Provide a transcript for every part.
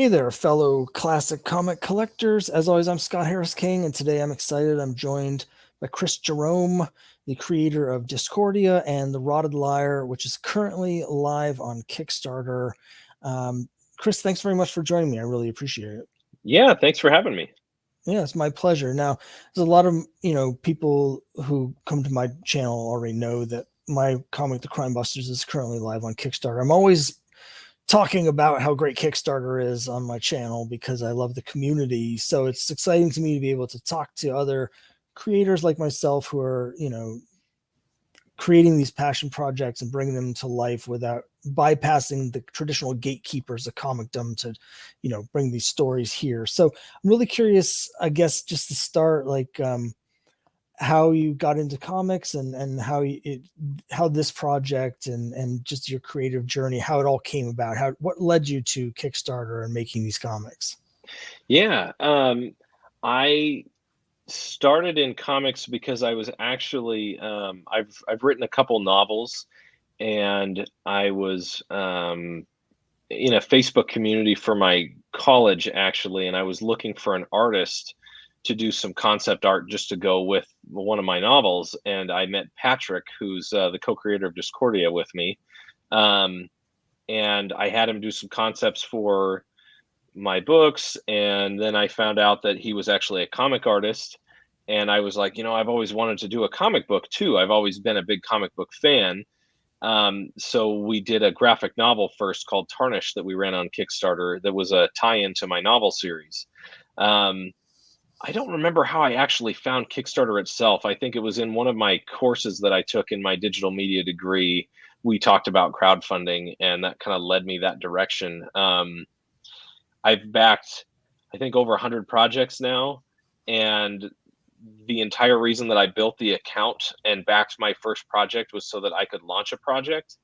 Hey there, fellow classic comic collectors. As always, I'm Scott Harris King, and today I'm excited. I'm joined by Kris Jerome, the creator of Discordia and the Rotted Lyre, which is currently live on Kickstarter. Kris, thanks very much for joining me. I really appreciate it. Yeah, thanks for having me. Yeah, it's my pleasure. Now, there's a lot of people who come to my channel already know that my comic, The Crime Busters, is currently live on Kickstarter. I'm always talking about how great Kickstarter is on my channel because I love the community. So it's exciting to me to be able to talk to other creators like myself who are, creating these passion projects and bringing them to life without bypassing the traditional gatekeepers of comicdom to, bring these stories here. So I'm really curious, I guess, just to start, how you got into comics and how this project and just your creative journey, how it all came about, what led you to Kickstarter and making these comics. Yeah, I started in comics because I was actually I've written a couple novels, and I was in a Facebook community for my college actually, and I was looking for an artist to do some concept art just to go with one of my novels, and I met Patrick, who's the co-creator of Discordia, with me, um, and I had him do some concepts for my books, and then I found out that he was actually a comic artist, and I was like, I've always wanted to do a comic book too. I've always been a big comic book fan. So we did a graphic novel first called Tarnish that we ran on Kickstarter that was a tie-in to my novel series. um, I don't remember how I actually found Kickstarter itself. I think it was in one of my courses that I took in my digital media degree. We talked about crowdfunding, and that kind of led me that direction. I've backed, I think, over 100 projects now, and the entire reason that I built the account and backed my first project was so that I could launch a project.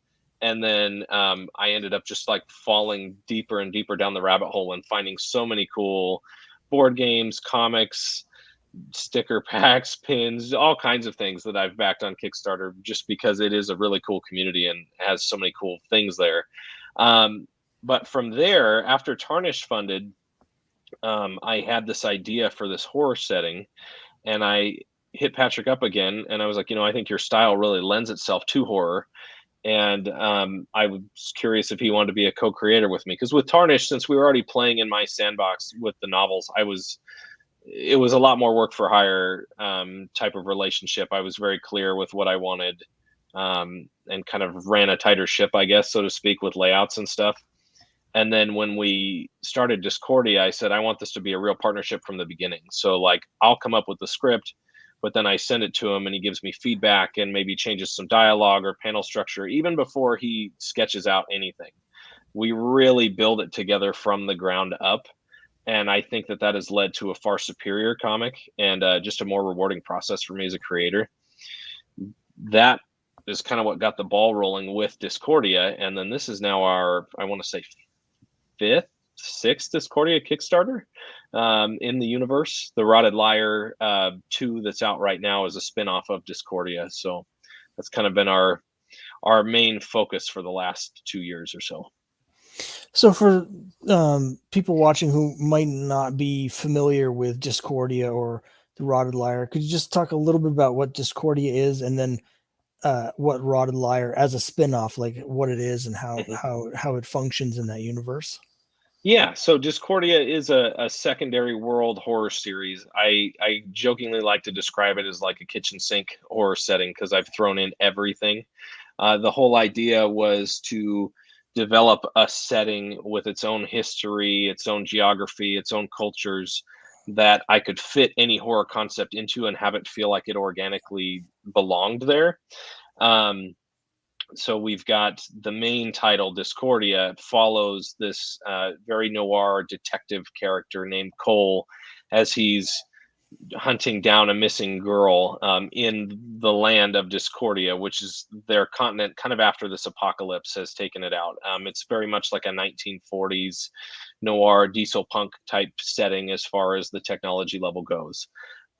And then I ended up just like falling deeper and deeper down the rabbit hole and finding so many cool board games, comics, sticker packs, pins, all kinds of things that I've backed on Kickstarter just because it is a really cool community and has so many cool things there. Um, but from there, after Tarnish funded, I had this idea for this horror setting, and I hit Patrick up again, and I was like, I think your style really lends itself to horror. And I was curious if he wanted to be a co-creator with me, because with Tarnish, since we were already playing in my sandbox with the novels, it was a lot more work for hire type of relationship. I was very clear with what I wanted, and kind of ran a tighter ship, I guess, so to speak, with layouts and stuff. And then when we started Discordia, I said, I want this to be a real partnership from the beginning. So like, I'll come up with the script, but then I send it to him and he gives me feedback and maybe changes some dialogue or panel structure even before he sketches out anything. We really build it together from the ground up. And I think that that has led to a far superior comic, and just a more rewarding process for me as a creator. That is kind of what got the ball rolling with Discordia. And then this is now our, I want to say, fifth, sixth Discordia Kickstarter in the universe. The Rotted Lyre 2 that's out right now is a spinoff of Discordia. So that's kind of been our main focus for the last 2 years or so. So for people watching who might not be familiar with Discordia or the Rotted Lyre, could you just talk a little bit about what Discordia is, and then what Rotted Lyre as a spin-off, like what it is and how it functions in that universe? Yeah, so Discordia is a secondary world horror series. I jokingly like to describe it as like a kitchen sink horror setting because I've thrown in everything. The whole idea was to develop a setting with its own history, its own geography, its own cultures that I could fit any horror concept into and have it feel like it organically belonged there. Um, so we've got the main title, Discordia, follows this very noir detective character named Cole as he's hunting down a missing girl in the land of Discordia, which is their continent kind of after this apocalypse has taken it out. It's very much like a 1940s noir diesel punk type setting as far as the technology level goes.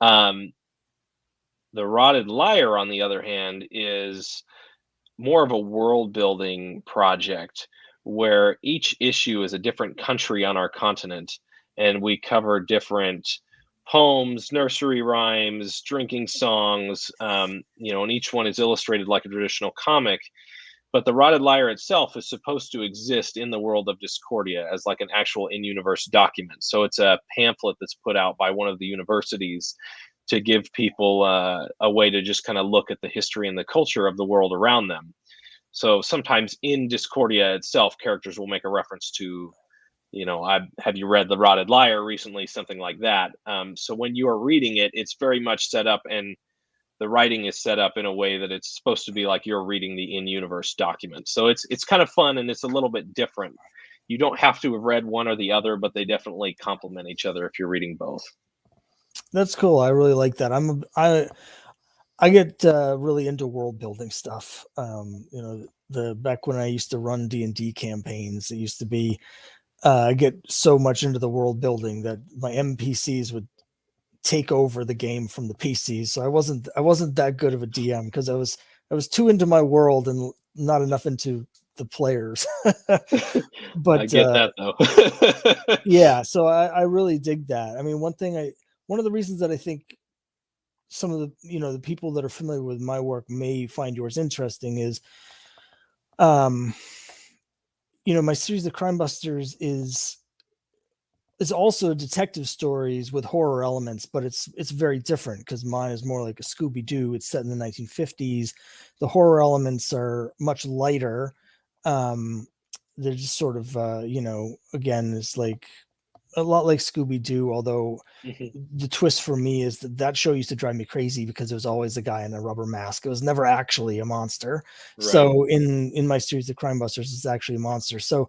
Um, the Rotted Lyre, on the other hand, is more of a world building project where each issue is a different country on our continent, and we cover different poems, nursery rhymes, drinking songs, and each one is illustrated like a traditional comic. But the Rotted Lyre itself is supposed to exist in the world of Discordia as like an actual in-universe document. So it's a pamphlet that's put out by one of the universities to give people a way to just kind of look at the history and the culture of the world around them. So sometimes in Discordia itself, characters will make a reference to, have you read the Rotted Lyre recently? Something like that. So when you are reading it, it's very much set up, and the writing is set up in a way that it's supposed to be like you're reading the in-universe document. So it's kind of fun, and it's a little bit different. You don't have to have read one or the other, but they definitely complement each other if you're reading both. That's cool. I really like that. I get really into world building stuff. The back when I used to run D&D campaigns, it used to be I get so much into the world building that my NPCs would take over the game from the PCs. So I wasn't that good of a DM because I was too into my world and not enough into the players. I But get that though. yeah, so I really dig that. I mean, one of the reasons that I think some of the people that are familiar with my work may find yours interesting is um my series of Crime Busters is also detective stories with horror elements, but it's very different because mine is more like a Scooby-Doo. It's set in the 1950s. The horror elements are much lighter. They're just sort of again, it's like a lot like Scooby-Doo, although Mhm. the twist for me is that show used to drive me crazy because it was always a guy in a rubber mask. It was never actually a monster. Right. So in my series of Crime Busters, it's actually a monster. So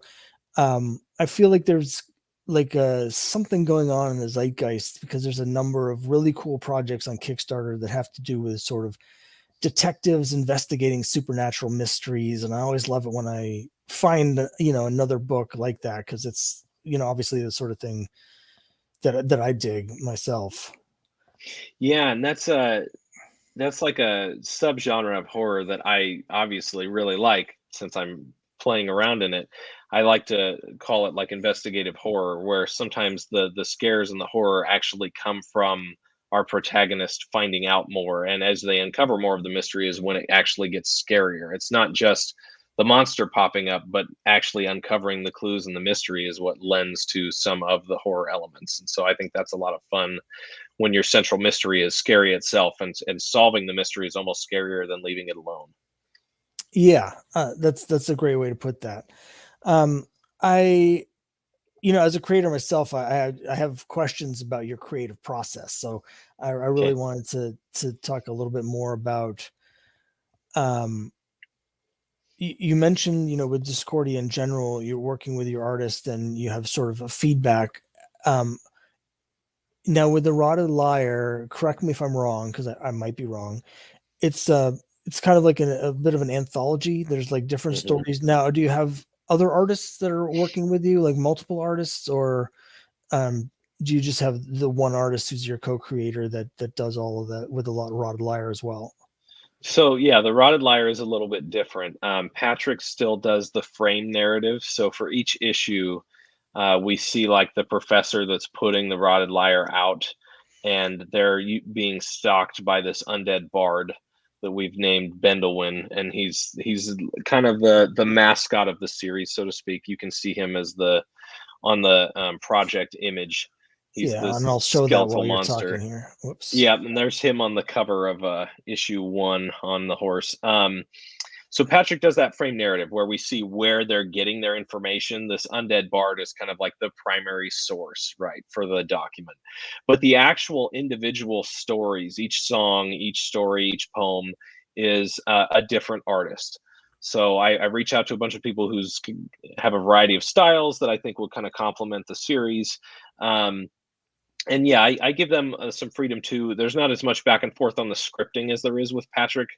I feel like there's like something going on in the zeitgeist because there's a number of really cool projects on Kickstarter that have to do with sort of detectives investigating supernatural mysteries, and I always love it when I find another book like that because it's obviously the sort of thing that I dig myself. Yeah, and that's like a subgenre of horror that I obviously really like since I'm playing around in it. I like to call it like investigative horror, where sometimes the scares and the horror actually come from our protagonist finding out more, and as they uncover more of the mystery is when it actually gets scarier. It's not just the monster popping up, but actually uncovering the clues and the mystery is what lends to some of the horror elements. And so I think that's a lot of fun when your central mystery is scary itself, and solving the mystery is almost scarier than leaving it alone. Yeah, that's a great way to put that. I as a creator myself, I have questions about your creative process. So I really Okay. wanted to talk a little bit more about. Um, you mentioned, with Discordia in general, you're working with your artist and you have sort of a feedback. Um, Now with the Rotted Lyre, correct me if I'm wrong because I might be wrong. It's kind of like a bit of an anthology. There's like different Mhm. stories. Now, do you have other artists that are working with you, like multiple artists, or um, do you just have the one artist who's your co-creator that does all of that with a lot of Rotted Lyre as well? So yeah, the Rotted Lyre is a little bit different. Patrick still does the frame narrative. So for each issue, we see like the professor that's putting the Rotted Lyre out, and they're being stalked by this undead bard that we've named Bendelwin, and he's kind of the mascot of the series, so to speak. You can see him as the on the project image. He's Yeah, this and I'll show that skeletal while you're talking monster. here. Whoops. Yeah, and there's him on the cover of issue one on the horse. So Patrick does that frame narrative where we see where they're getting their information. This undead bard is kind of like the primary source, right, for the document. But the actual individual stories, each song, each story, each poem is a different artist. So I reach out to a bunch of people who's have a variety of styles that I think will kind of complement the series. Um, and yeah, I give them some freedom too. There's not as much back and forth on the scripting as there is with Patrick,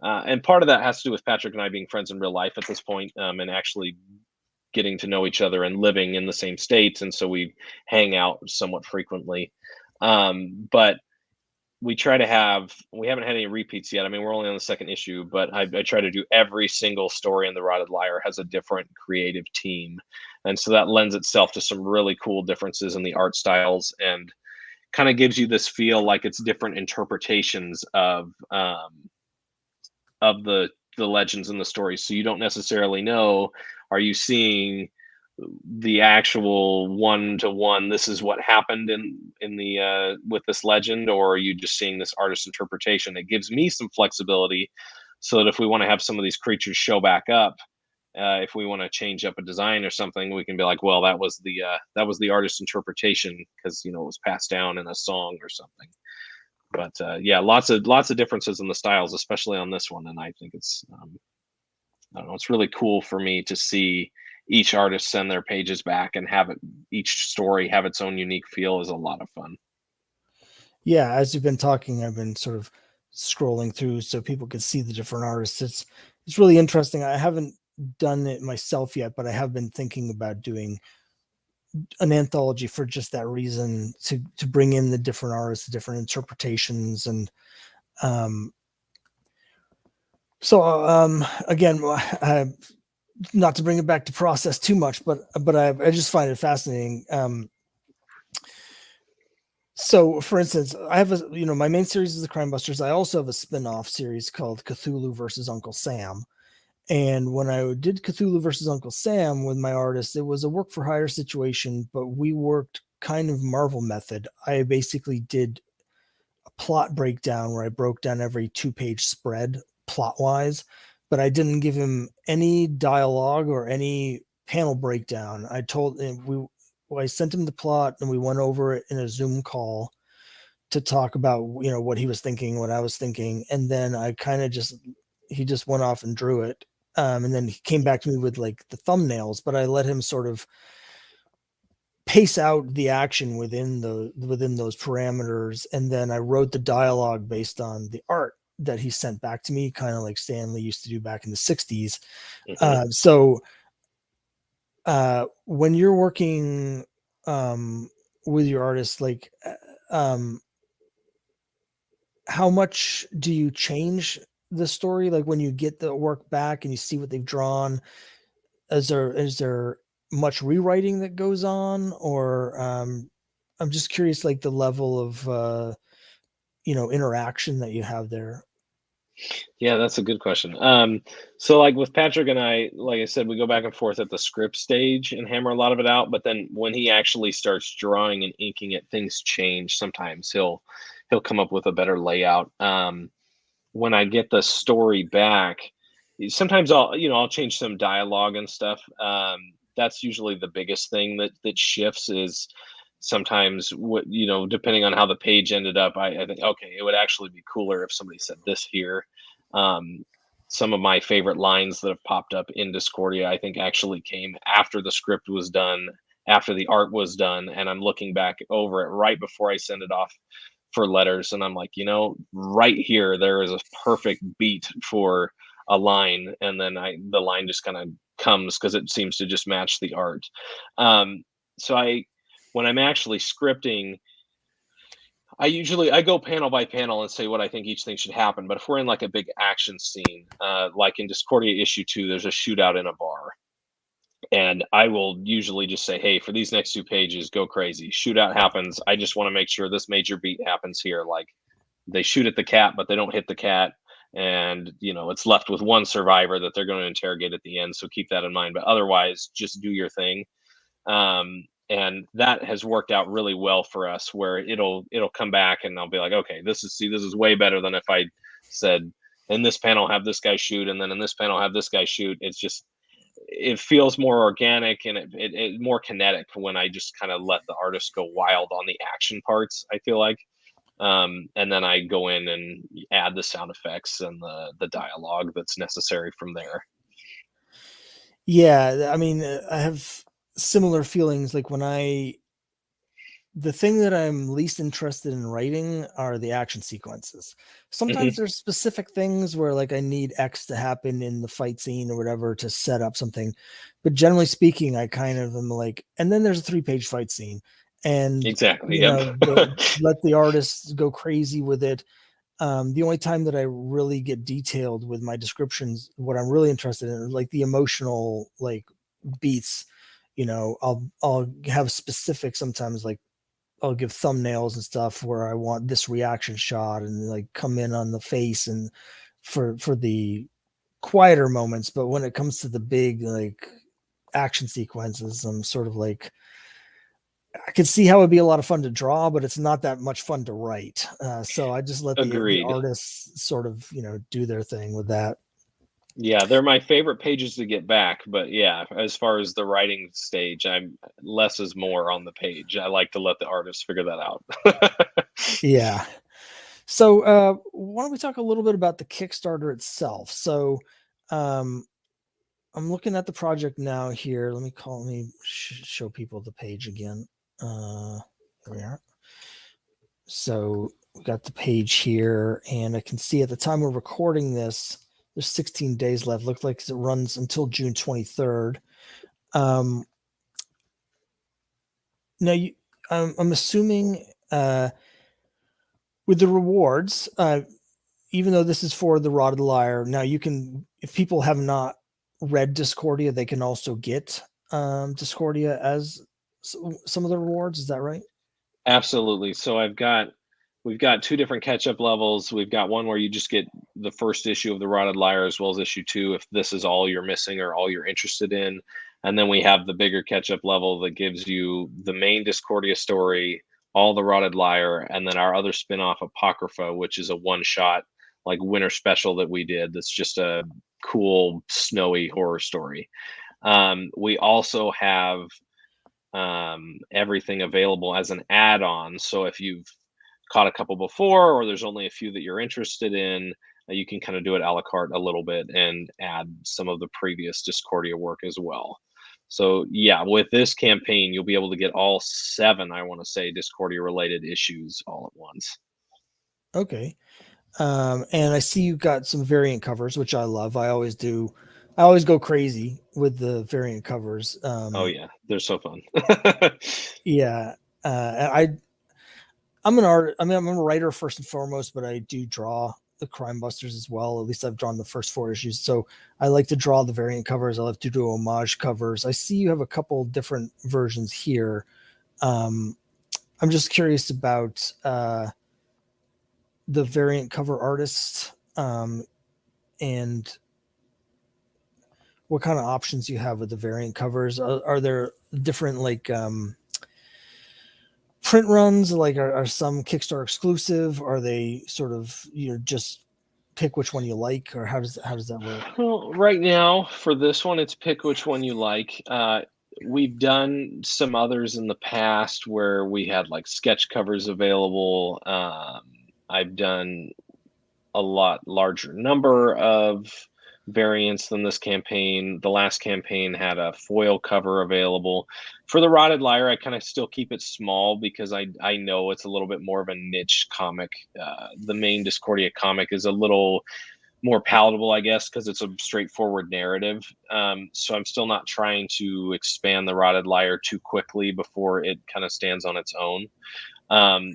and part of that has to do with Patrick and I being friends in real life at this point, and actually getting to know each other and living in the same state, and so we hang out somewhat frequently. But we haven't had any repeats yet. I mean, we're only on the second issue, but I try to do every single story in the Rotted Lyre has a different creative team, and so that lends itself to some really cool differences in the art styles, and kind of gives you this feel like it's different interpretations of the legends and the stories. So you don't necessarily know, are you seeing the actual one to one, this is what happened in the with this legend, or are you just seeing this artist interpretation? It gives me some flexibility, so that if we want to have some of these creatures show back up, if we want to change up a design or something, we can be like, well, that was the artist's interpretation, because it was passed down in a song or something. But yeah, lots of differences in the styles, especially on this one, and I think it's I don't know, it's really cool for me to see each artist send their pages back and have each story have its own unique feel is a lot of fun. Yeah, as you've been talking, I've been sort of scrolling through so people can see the different artists. It's really interesting. I haven't done it myself yet, but I have been thinking about doing an anthology for just that reason, to bring in the different artists, the different interpretations, and um again, not to bring it back to process too much, but I just find it fascinating. So for instance, I have my main series is the Crime Busters. I also have a spin-off series called Cthulhu versus Uncle Sam. And when I did Cthulhu versus Uncle Sam with my artist, it was a work for hire situation, but we worked kind of Marvel method. I basically did a plot breakdown where I broke down every 2-page spread plot wise, but I didn't give him any dialogue or any panel breakdown. I sent him the plot and we went over it in a Zoom call to talk about, what he was thinking, what I was thinking. And then I kind of he just went off and drew it. And then he came back to me with like the thumbnails, but I let him sort of pace out the action within those parameters. And then I wrote the dialogue based on the art that he sent back to me, kind of like Stanley used to do back in the 60s. Mm-hmm. So when you're working with your artist, like how much do you change the story? Like when you get the work back and you see what they've drawn, is there much rewriting that goes on, or I'm just curious, like the level of interaction that you have there. Yeah, that's a good question. So like with Patrick and I, like I said, we go back and forth at the script stage and hammer a lot of it out. But then when he actually starts drawing and inking it, things change. Sometimes he'll come up with a better layout. When I get the story back, sometimes I'll change some dialogue and stuff. That's usually the biggest thing that shifts is sometimes what depending on how the page ended up, I think, okay, it would actually be cooler if somebody said this here. um, some of my favorite lines that have popped up in Discordia, I think, actually came after the script was done, after the art was done, and I'm looking back over it right before I send it off for letters, and I'm like, right here there is a perfect beat for a line, and then the line just kind of comes because it seems to just match the art. So when I'm actually scripting, I go panel by panel and say what I think each thing should happen. But if we're in like a big action scene, like in Discordia issue 2, there's a shootout in a bar. And I will usually just say, hey, for these next 2 pages, go crazy. Shootout happens. I just want to make sure this major beat happens here. Like they shoot at the cat, but they don't hit the cat. And, it's left with one survivor that they're going to interrogate at the end. So keep that in mind. But otherwise, just do your thing. And that has worked out really well for us, where it'll come back and I'll be like, okay, this is way better than if I said, in this panel have this guy shoot, and then in this panel have this guy shoot. It feels more organic, and it more kinetic when I just kind of let the artist go wild on the action parts, I feel like. And then I go in and add the sound effects and the dialogue that's necessary from there. Yeah, I mean, I have similar feelings. Like the thing that I'm least interested in writing are the action sequences. Hmm. Sometimes there's specific things where like I need X to happen in the fight scene or whatever to set up something. But generally speaking, I kind of am like, and then there's a 3-page fight scene. and Exactly. Yep. let the artists go crazy with it. The only time that I really get detailed with my descriptions, what I'm really interested in, are like the emotional like beats. I'll have specific, sometimes like I'll give thumbnails and stuff where I want this reaction shot and like come in on the face and for the quieter moments. But when it comes to the big like action sequences, I'm sort of like, I can see how it'd be a lot of fun to draw, but it's not that much fun to write. So I just let the Agreed. artists sort of do their thing with that. Yeah, they're my favorite pages to get back, but yeah, as far as the writing stage, I'm less is more on the page. I like to let the artists figure that out. Yeah. So why don't we talk a little bit about the Kickstarter itself? So um, I'm looking at the project now here. Let me show people the page again. There we are. So we got the page here, and I can see at the time we're recording this, there's 16 days left. Looks like it runs until June 23rd. Now, I'm assuming with the rewards, even though this is for the Rotted Lyre, now you can, if people have not read Discordia, they can also get Discordia as some of the rewards. Is that right? Absolutely. So we've got two different catch-up levels. We've got one where you just get the first issue of the Rotted Lyre as well as issue 2 if this is all you're missing or all you're interested in. And then we have the bigger catch-up level that gives you the main Discordia story, all the Rotted Lyre, and then our other spin-off Apocrypha, which is a one-shot like winter special that we did that's just a cool snowy horror story. We also have everything available as an add-on. So if you've caught a couple before, or there's only a few that you're interested in, you can kind of do it a la carte a little bit and add some of the previous Discordia work as well. So yeah, with this campaign, you'll be able to get all 7, I want to say, Discordia related issues all at once. Okay. And I see you got some variant covers, which I love. I always do. I always go crazy with the variant covers. Oh yeah, they're so fun. Yeah. I'm an art. I mean, I'm a writer first and foremost, but I do draw the Crime Busters as well. At least I've drawn the first 4 issues. So I like to draw the variant covers. I love to do homage covers. I see you have a couple different versions here. I'm just curious about the variant cover artists and what kind of options you have with the variant covers. Are there different like print runs? Like are some Kickstarter exclusive? Are they sort of just pick which one you like, or how does that work? Well, right now for this one, it's pick which one you like. We've done some others in the past where we had like sketch covers available. I've done a lot larger number of variants than this campaign. The last campaign had a foil cover available. For the Rotted Lyre, I kind of still keep it small because I know it's a little bit more of a niche comic. The main Discordia comic is a little more palatable, I guess, because it's a straightforward narrative. So I'm still not trying to expand the Rotted Lyre too quickly before it kind of stands on its own.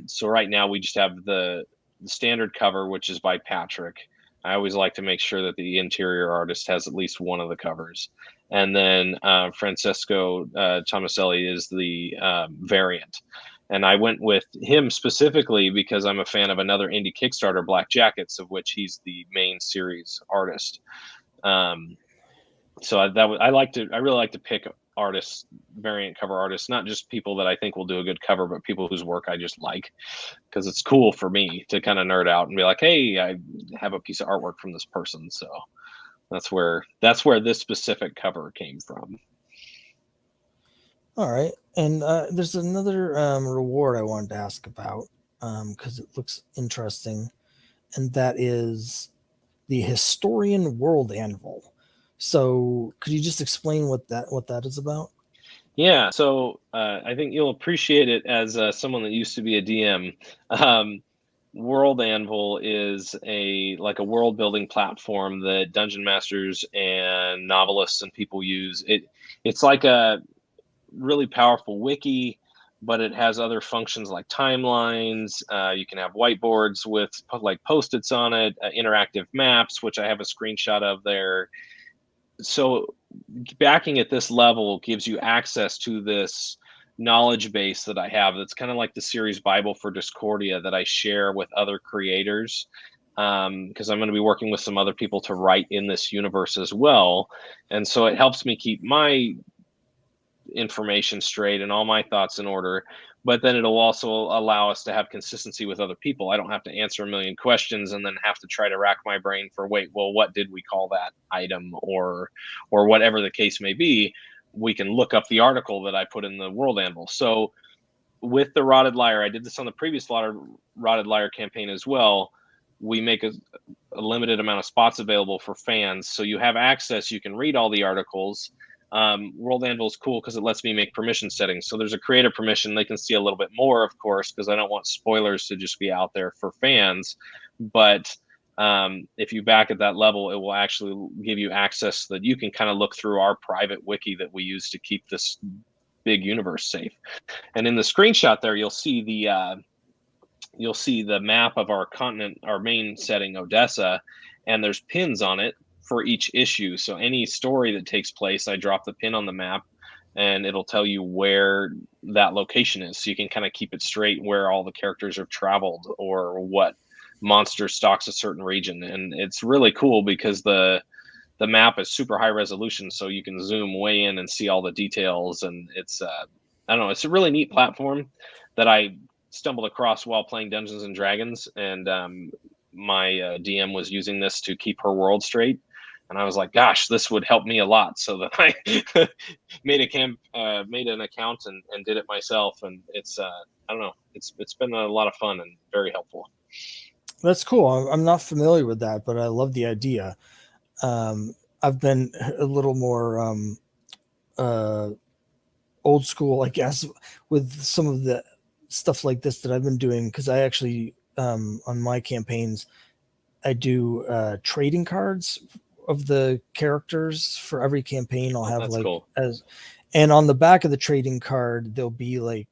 So right now we just have the standard cover, which is by Patrick. I always like to make sure that the interior artist has at least one of the covers. And then Francesco Tomaselli is the variant. And I went with him specifically because I'm a fan of another indie Kickstarter, Black Jackets, of which he's the main series artist. So I really like to pick artists, variant cover artists, not just people that I think will do a good cover, but people whose work I just like, because it's cool for me to kind of nerd out and be like, hey, I have a piece of artwork from this person. So that's where this specific cover came from. All right, and there's another reward I wanted to ask about because it looks interesting, and that is the Historian World Anvil. So could you just explain what that is about? Yeah, so I think you'll appreciate it as someone that used to be a DM. World Anvil is a world building platform that dungeon masters and novelists and people use. It's like a really powerful wiki, but it has other functions like timelines. You can have whiteboards with like Post-its on it, interactive maps, which I have a screenshot of there. So backing at this level gives you access to this knowledge base that I have. That's kind of like the series Bible for Discordia that I share with other creators, because I'm going to be working with some other people to write in this universe as well. And so it helps me keep my information straight and all my thoughts in order, but then it'll also allow us to have consistency with other people. I don't have to answer a million questions and then have to try to rack my brain for, wait, well, what did we call that item, or whatever the case may be. We can look up the article that I put in the World Anvil. So with the Rotted Lyre, I did this on the previous Rotted Lyre campaign as well. We make a limited amount of spots available for fans, so you have access. You can read all the articles. World Anvil is cool because it lets me make permission settings. So there's a creator permission. They can see a little bit more, of course, because I don't want spoilers to just be out there for fans. But if you back at that level, it will actually give you access so that you can kind of look through our private wiki that we use to keep this big universe safe. And in the screenshot there, you'll see the map of our continent, our main setting, Odessa, and there's pins on it for each issue. So any story that takes place, I drop the pin on the map and it'll tell you where that location is. So you can kind of keep it straight where all the characters have traveled or what monster stalks a certain region. And it's really cool because the map is super high resolution, so you can zoom way in and see all the details. And it's I don't know, it's a really neat platform that I stumbled across while playing Dungeons and Dragons, and my DM was using this to keep her world straight. And I was like, gosh, this would help me a lot. So that I made an account and did it myself. And it's, I don't know, it's been a lot of fun and very helpful. That's cool. I'm not familiar with that, but I love the idea. I've been a little more old school, I guess, with some of the stuff like this that I've been doing, because I actually, on my campaigns, I do trading cards of the characters for every campaign. I'll have That's like cool. And on the back of the trading card, there'll be like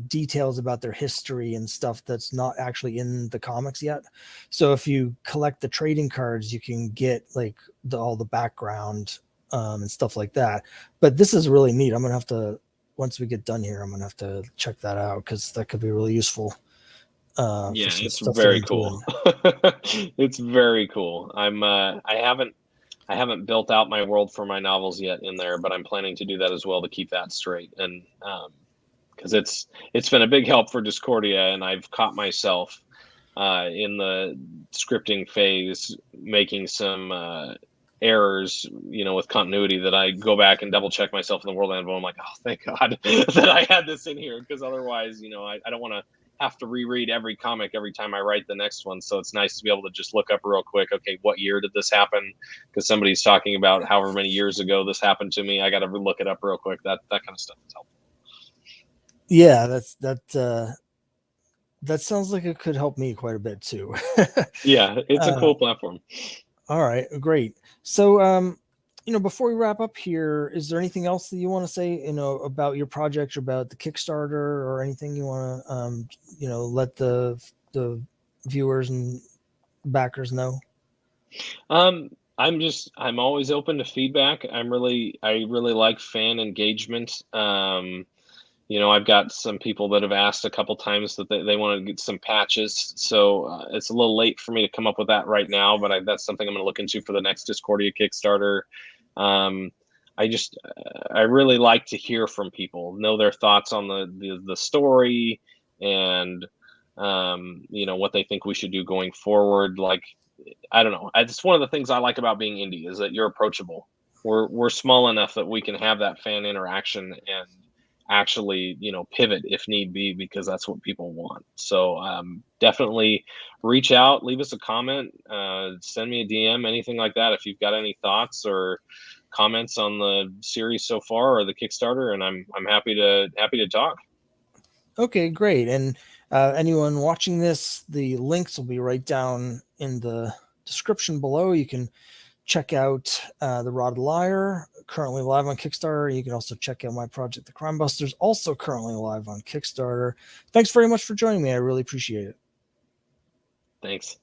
details about their history and stuff that's not actually in the comics yet. So if you collect the trading cards, you can get like all the background and stuff like that. But this is really neat. I'm gonna have to, once we get done here, I'm gonna have to check that out because that could be really useful. Yeah, it's very cool. It's very cool. I haven't built out my world for my novels yet in there, but I'm planning to do that as well to keep that straight. And because it's been a big help for Discordia, and I've caught myself in the scripting phase making some errors, with continuity, that I go back and double check myself in the World Anvil. I'm like, oh, thank God that I had this in here, because otherwise, I don't want to have to reread every comic every time I write the next one. So it's nice to be able to just look up real quick, okay, what year did this happen? Because somebody's talking about however many years ago this happened to me. I got to look it up real quick. That kind of stuff is helpful. Yeah, that sounds like it could help me quite a bit too. Yeah, it's a cool platform. All right, great. So, before we wrap up here, is there anything else that you want to say, about your project, or about the Kickstarter, or anything you want to, let the viewers and backers know? I'm always open to feedback. I really like fan engagement. I've got some people that have asked a couple times that they want to get some patches. So it's a little late for me to come up with that right now, but that's something I'm going to look into for the next Discordia Kickstarter. I really like to hear from people, know their thoughts on the story, and what they think we should do going forward. Like, I don't know. It's one of the things I like about being indie is that you're approachable. We're small enough that we can have that fan interaction and actually, pivot if need be, because that's what people want. So definitely reach out, leave us a comment, send me a DM, anything like that, if you've got any thoughts or comments on the series so far or the Kickstarter, and I'm happy to talk. Okay, great. And anyone watching this, the links will be right down in the description below. You can check out the Rotted Lyre, currently live on Kickstarter. You can also check out my project, The Crime Busters, also currently live on Kickstarter. Thanks very much for joining me. I really appreciate it. Thanks.